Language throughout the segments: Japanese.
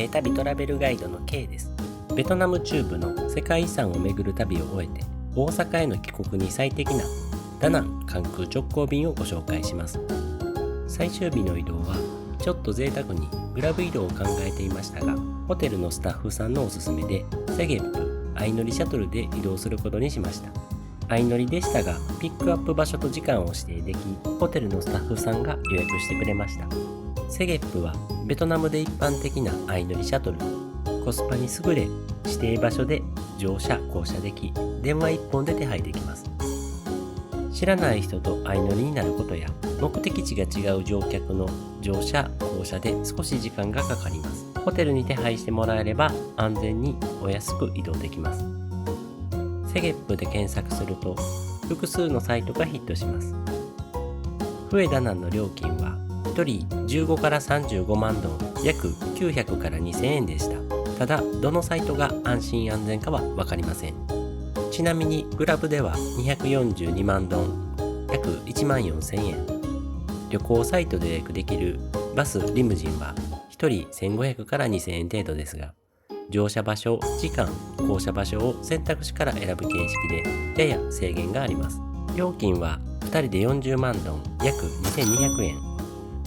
旅トラベルガイドの K です。ベトナム中部の世界遺産を巡る旅を終えて大阪への帰国に最適なダナン関空直行便をご紹介します。最終日の移動はちょっと贅沢にグラブ移動を考えていましたが、ホテルのスタッフさんのおすすめでセゲップ相乗りシャトルで移動することにしました。相乗りでしたが、ピックアップ場所と時間を指定でき、ホテルのスタッフさんが予約してくれました。セゲップはベトナムで一般的な相乗りシャトル。コスパに優れ、指定場所で乗車・降車でき、電話1本で手配できます。知らない人と相乗りになることや、目的地が違う乗客の乗車・降車で少し時間がかかります。ホテルに手配してもらえれば安全にお安く移動できます。セゲップで検索すると複数のサイトがヒットします。フエダナンの料金は1人15から35万ドン、約900から2000円でした。ただ、どのサイトが安心安全かは分かりません。ちなみにグラブでは242万ドン、約1万4000円。旅行サイトで予約できるバス・リムジンは1人1500から2000円程度ですが、乗車場所、時間、降車場所を選択肢から選ぶ形式でやや制限があります。料金は2人で40万ドン、約2200円。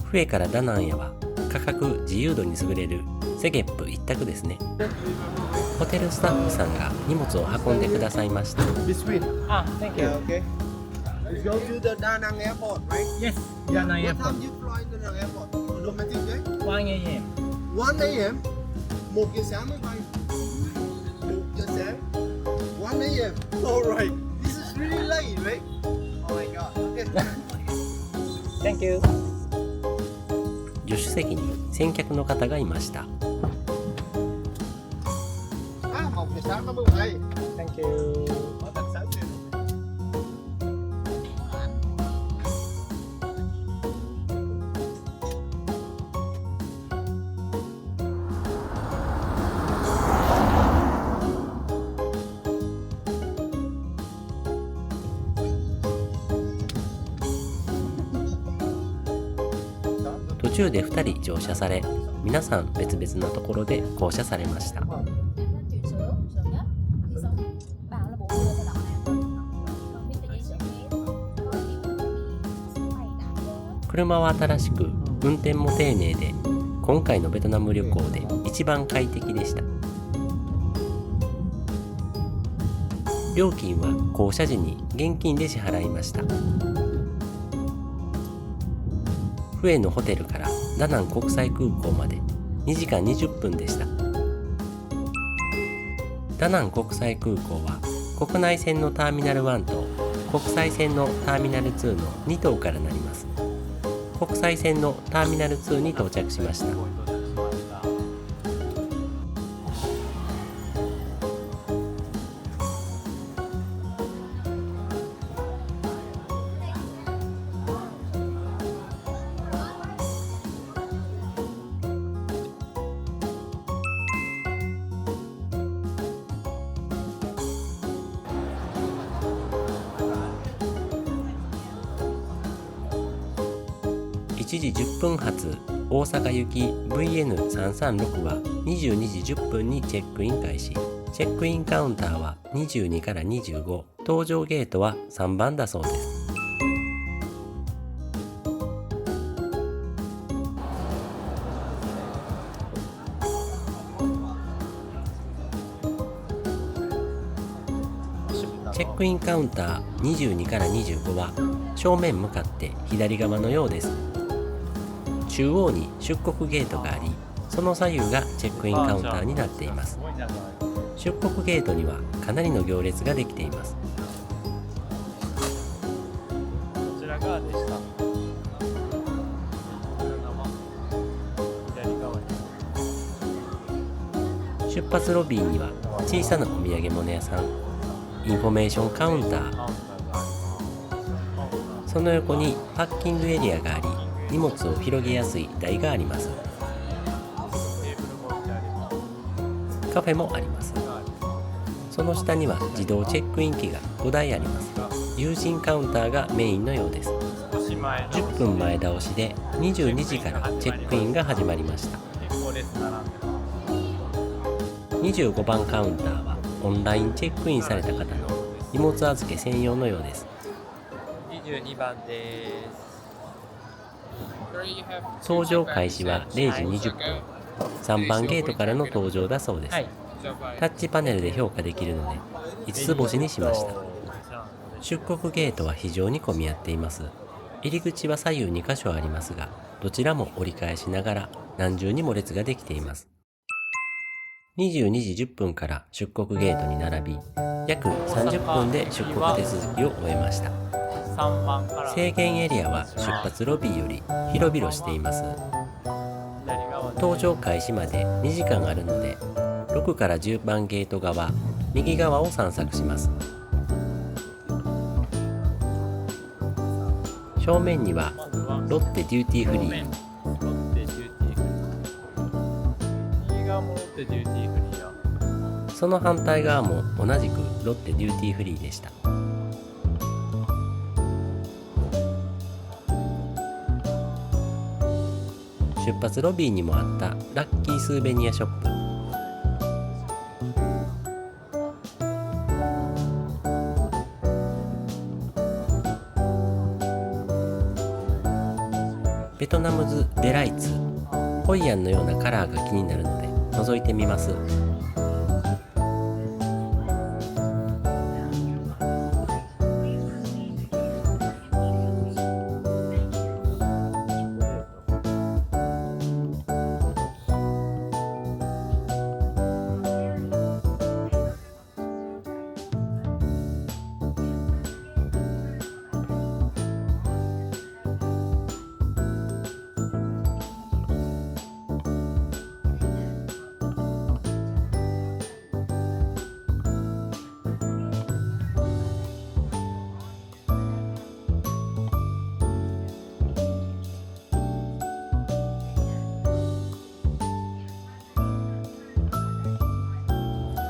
フエからダナンへは価格自由度に優れるセゲップ一択ですね。ホテルスタッフさんが荷物を運んでくださいました。Between. Thank you. Okay. You go to the Da Nang airport, right? Yes, Da Nang What Airport. time you fly to the airport? Domestic jet? 1 a.m. 1 a.m. 1 giờ sáng mới bay. 1 giờ sáng. 1 a.m. Alright. This is really late, right? Oh my god. Okay. Thank you. 助手席に先客の方がいました。À, 1 giờ sáng nó mới bay. Thank you. Ở tận sáng tiền. 途中で2人乗車され、皆さん別々なところで降車されました。車は新しく、運転も丁寧で、今回のベトナム旅行で一番快適でした。料金は降車時に現金で支払いました。フエのホテルからダナン国際空港まで2時間20分でした。ダナン国際空港は国内線のターミナル1と国際線のターミナル2の2棟からなります。国際線のターミナル2に到着しました。1時10分発大阪行き VN336 は22時10分にチェックイン開始。チェックインカウンターは22から25、搭乗ゲートは3番だそうです。チェックインカウンター22から25は正面向かって左側のようです。中央に出国ゲートがあり、その左右がチェックインカウンターになっています。出国ゲートにはかなりの行列ができています。こちら側でした。左側に。出発ロビーには小さなお土産物屋さん、インフォメーションカウンター、その横にパッキングエリアがあり、荷物を広げやすい台があります。カフェもあります。その下には自動チェックイン機が5台あります。有人カウンターがメインのようです。10分前倒しで22時からチェックインが始まりました。25番カウンターはオンラインチェックインされた方の荷物預け専用のようです。22番です。搭乗開始は0時20分。3番ゲートからの搭乗だそうです。はい。タッチパネルで評価できるので5つ星にしました。出国ゲートは非常に混み合っています。入り口は左右2カ所ありますが、どちらも折り返しながら何重にも列ができています。22時10分から出国ゲートに並び、約30分で出国手続きを終えました。3番から制限エリアは出発ロビーより広々しています。左側で搭乗開始まで2時間あるので、6から10番ゲート側、右側を散策します。正面にはまずはロッテデューティーフリー、ロッテデューティーフリー。右側もロッテデューティーフリーや。その反対側も同じくロッテデューティーフリーでした。出発ロビーにもあったラッキースーベニアショップ。ベトナムズデライツ、ホイアンのようなカラーが気になるので覗いてみます。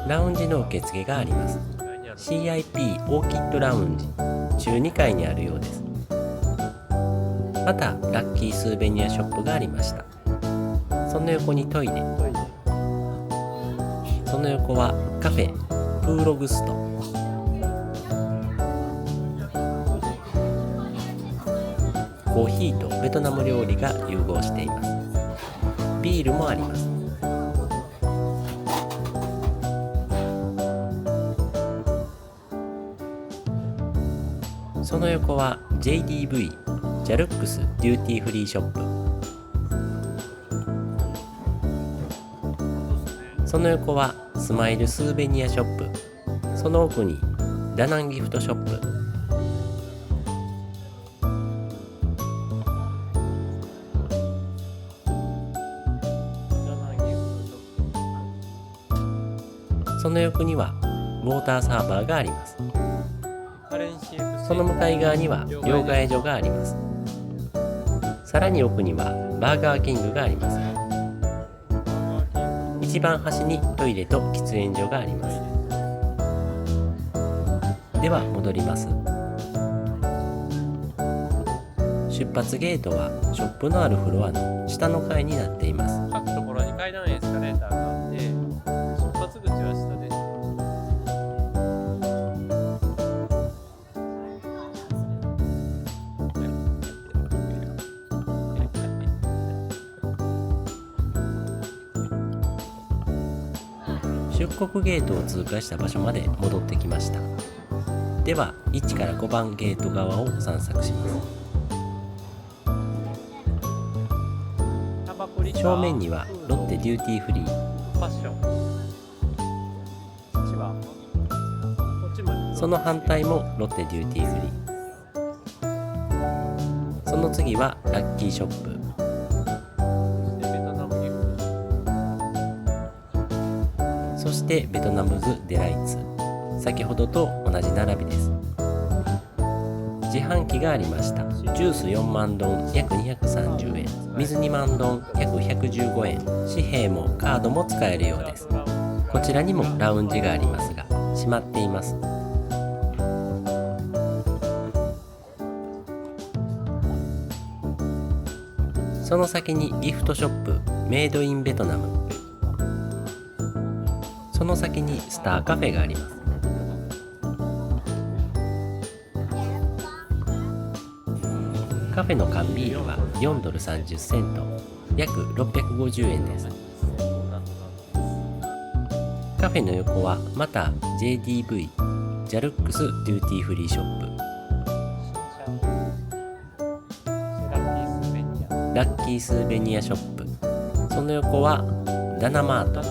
ラウンジの受付があります。CIP オーキッドラウンジ中2階にあるようです。またラッキースーベニアショップがありました。その横にトイレ、その横はカフェプーログスト。コーヒーとベトナム料理が融合しています。ビールもあります。その横は JDV ジャルックスデューティーフリーショップ。その横はスマイルスーベニアショップ。その奥にダナンギフトショップ。その横にはウォーターサーバーがあります。その向かい側には両替所があります。さらに奥にはバーガーキングがあります。一番端にトイレと喫煙所があります。では戻ります。出発ゲートはショップのあるフロアの下の階になっています。各ところに階段エスカレーターがあって、出発口は下です。出国ゲートを通過した場所まで戻ってきました。では1から5番ゲート側を散策します。正面にはロッテデューティーフリー、ファッション。こっちはこっちもその反対もロッテデューティーフリー。その次はラッキーショップ。ベトナムギフト。そしてベトナムズデライツ。先ほどと同じ並びです。自販機がありました。ジュース4万ドン約230円、水2万ドン約115円、紙幣もカードも使えるようです。こちらにもラウンジがありますが閉まっています。その先にギフトショップメイドインベトナム。の先にスターカフェがあります。カフェの缶ビールは4ドル30セント、約650円です。カフェの横はまた JDV ジャルックスデューティーフリーショップ、ラッキースーベニアショップ、その横はダナマート、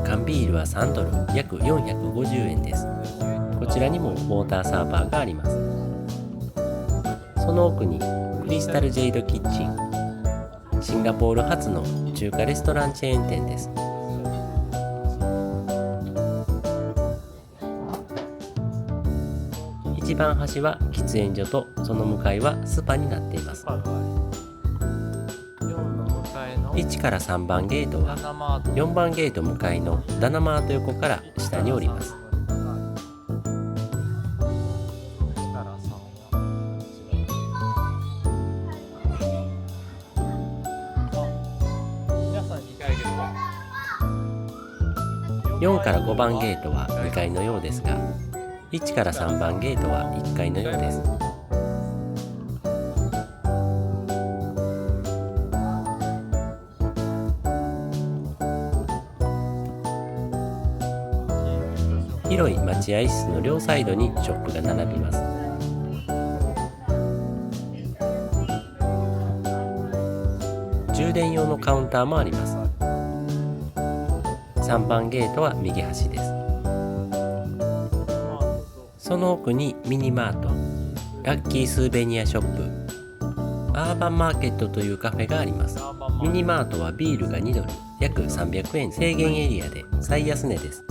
缶ビールは3ドル約450円です。こちらにもウォーターサーバーがあります。その奥にクリスタルジェイドキッチン、シンガポール初の中華レストランチェーン店です。一番端は喫煙所とその向かいはスパになっています。1から3番ゲートは4番ゲート向かいのダナマート横から下に降ります。4から5番ゲートは2階のようですが、1から3番ゲートは1階のようです。広い待合室の両サイドにショップが並びます。充電用のカウンターもあります。3番ゲートは右端です。その奥にミニマート、ラッキースーベニアショップ、アーバンマーケットというカフェがあります。ミニマートはビールが2ドル、約300円、制限エリアで最安値です。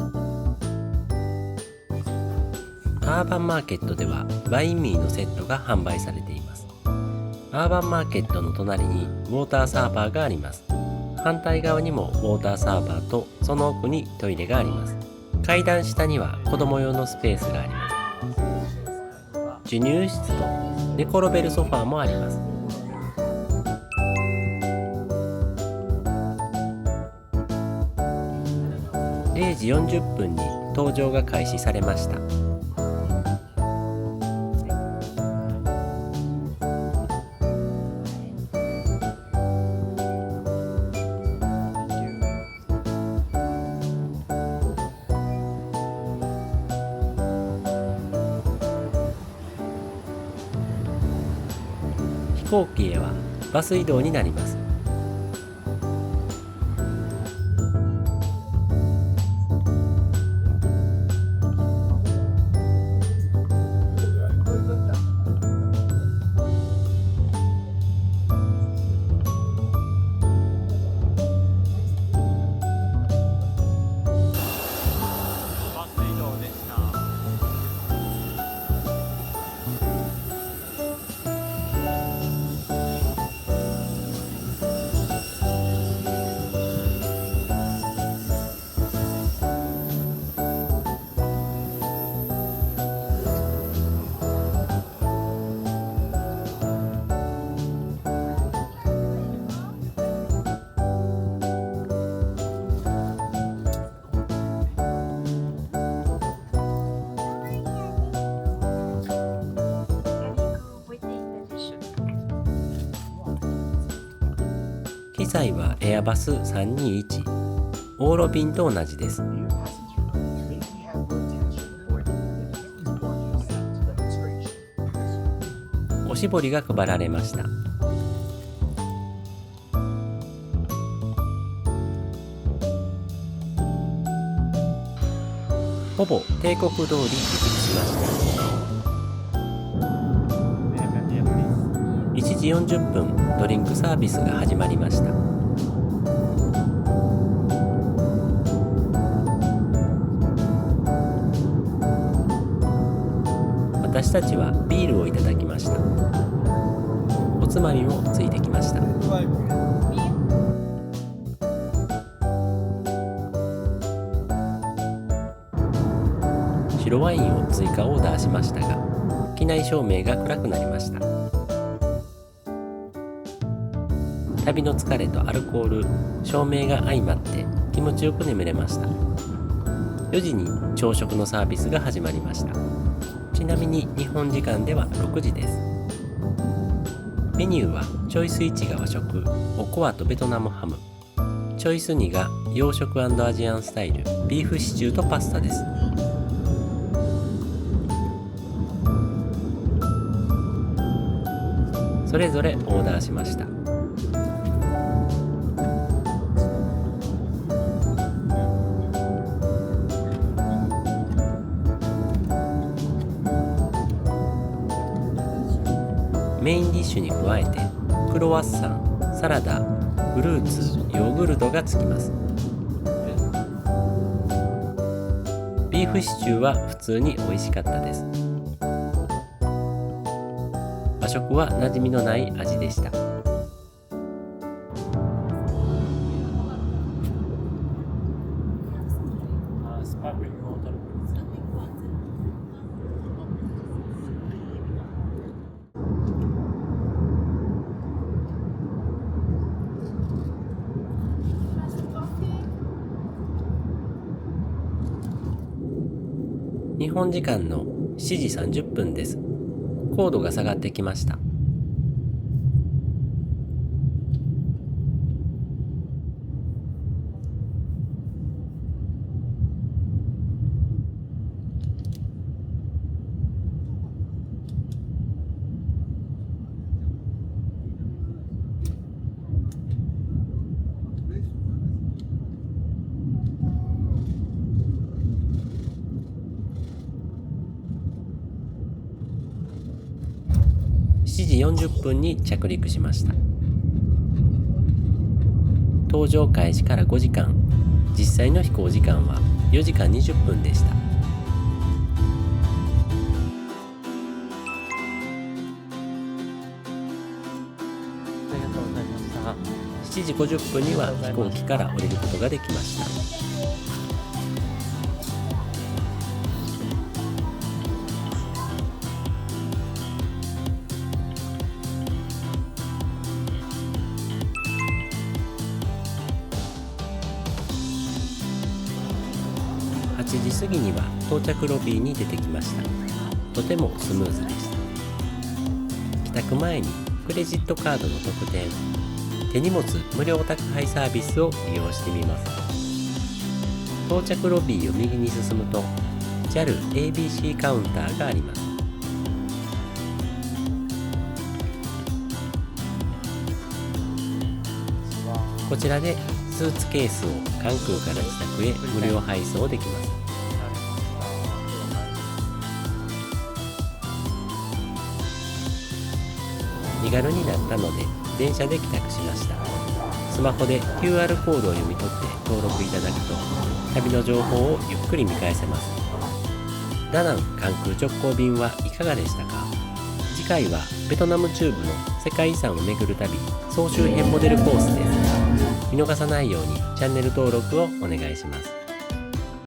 アーバンマーケットではバインミーのセットが販売されています。アーバンマーケットの隣にウォーターサーバーがあります。反対側にもウォーターサーバーとその奥にトイレがあります。階段下には子供用のスペースがあります。授乳室と寝転べるソファーもあります。0時40分に搭乗が開始されました。飛行機へはバス移動になります。機材はエアバス321、オーロ便と同じです。おしぼりが配られました。ほぼ定刻通り離陸しました。1時40分、ドリンクサービスが始まりました。私たちはビールをいただきました。おつまみもついてきました。白ワインを追加オーダーしましたが、機内照明が暗くなりました。旅の疲れとアルコール、照明が相まって気持ちよく眠れました。4時に朝食のサービスが始まりました。ちなみに日本時間では6時です。メニューはチョイス1が和食、おこわとベトナムハム。チョイス2が洋食&アジアンスタイル、ビーフシチューとパスタです。それぞれオーダーしました。メインディッシュに加えてクロワッサン、サラダ、フルーツ、ヨーグルトがつきます。ビーフシチューは普通に美味しかったです。和食は馴染みのない味でした。日本時間の7時30分です。高度が下がってきました。7時40分に着陸しました。搭乗開始から5時間、実際の飛行時間は4時間20分でした。7時50分には飛行機から降りることができました。8時過ぎには到着ロビーに出てきました。とてもスムーズでした。帰宅前にクレジットカードの特典、手荷物無料宅配サービスを利用してみます。到着ロビーを右に進むと JAL ABC カウンターがあります。こちらでスーツケースを関空から自宅へ無料配送できます。身軽になったので電車で帰宅しました。スマホで QR コードを読み取って登録いただくと旅の情報をゆっくり見返せます。ダナン関空直行便はいかがでしたか？次回はベトナム中部の世界遺産を巡る旅総集編モデルコースです。見逃さないようにチャンネル登録をお願いします。